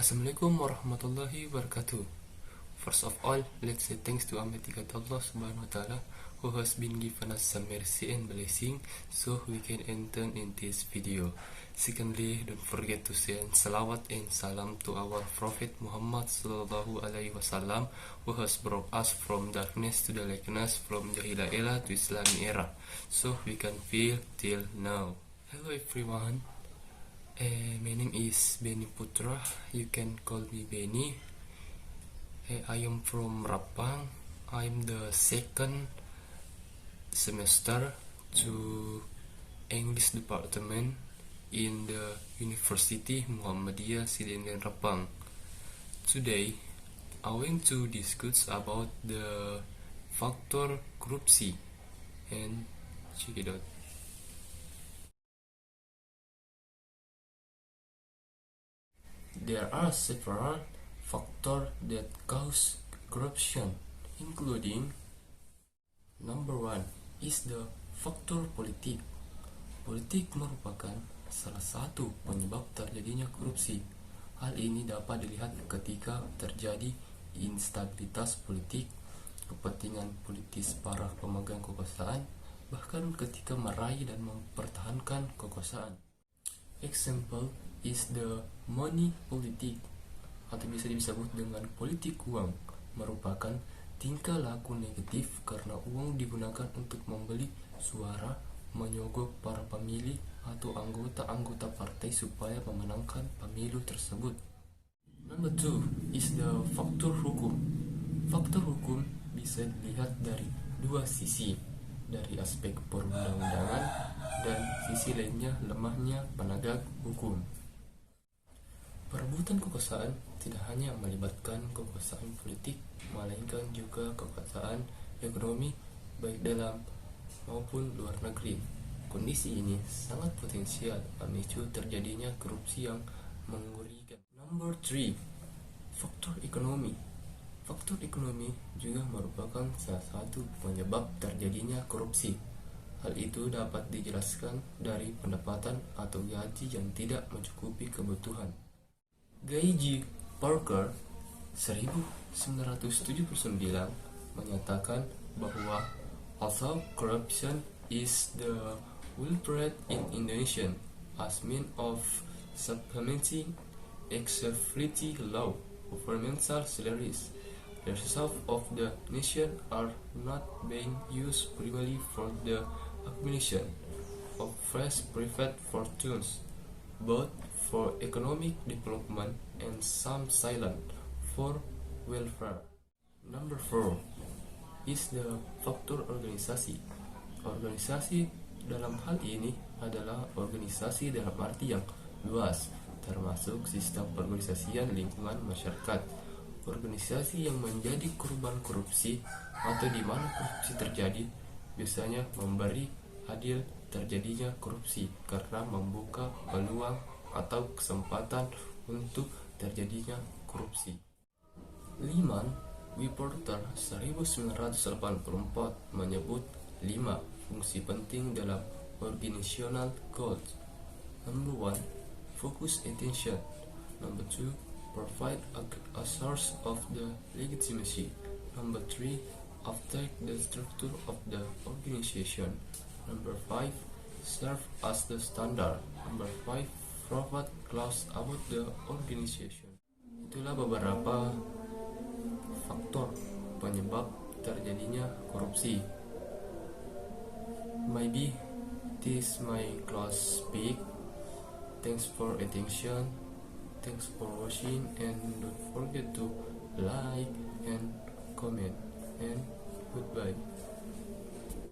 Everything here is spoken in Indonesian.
Assalamualaikum warahmatullahi wabarakatuh. First of all, let's say thanks to Almighty God Allah Subhanahu wa Ta'ala, who has been given us some mercy and blessing so we can enter in this video. Secondly, don't forget to send salawat and salam to our Prophet Muhammad Sallallahu Alaihi Wasallam, who has brought us from darkness to the lightness, from Jahiliyah era to Islamic era, so we can feel till now. Hello everyone. My name is Benny Putra. You can call me Benny. I am from Rapang. I'm the second semester to English department in the University Muhammadiyah Sidin Rapang. Today, I want to discuss about the factor korupsi and check it out. There are several factors that cause corruption, including number one is the faktor politik. Politik merupakan salah satu penyebab terjadinya korupsi. Hal ini dapat dilihat ketika terjadi instabilitas politik, kepentingan politis para pemegang kekuasaan, bahkan ketika meraih dan mempertahankan kekuasaan. Example is the money politik, atau bisa disebut dengan politik uang, merupakan tingkah laku negatif karena uang digunakan untuk membeli suara, menyogok para pemilih atau anggota-anggota partai supaya memenangkan pemilu tersebut. Number two is the faktor hukum. Faktor hukum bisa dilihat dari dua sisi, dari aspek perundang-undangan dan sisi lainnya lemahnya penegak hukum. Perebutan kekuasaan tidak hanya melibatkan kekuasaan politik, melainkan juga kekuasaan ekonomi baik dalam maupun luar negeri. Kondisi ini sangat potensial memicu terjadinya korupsi yang mengerikan. Number 3, faktor ekonomi. Faktor ekonomi juga merupakan salah satu penyebab terjadinya korupsi. Hal itu dapat dijelaskan dari pendapatan atau gaji yang tidak mencukupi kebutuhan. Gaiji Parker 1979 menyatakan bahwa although corruption is the widespread in Indonesia as means of supplementing excessively low governmental salaries, the reserves of the nation are not being used primarily for the accumulation of fresh private fortunes, but for economic development and some silent for welfare. Number 4 is the faktor organisasi. Organisasi dalam hal ini adalah organisasi dalam arti yang luas, termasuk sistem perorganisasian lingkungan masyarakat. Organisasi yang menjadi korban korupsi atau di mana korupsi terjadi biasanya memberi adil terjadinya korupsi karena membuka peluang atau kesempatan untuk terjadinya korupsi. Lehman Reporter 1984 menyebut 5 fungsi penting dalam organizational goals. Number 1, focus attention. Number 2, provide a source of the legitimacy. Number 3, affect the structure of the organization. Number 5, serve as the standard. Number 5, provide clause about the organization. Itulah beberapa faktor penyebab terjadinya korupsi. Maybe this my class speak. Thanks for attention. Thanks for watching, and don't forget to like and comment.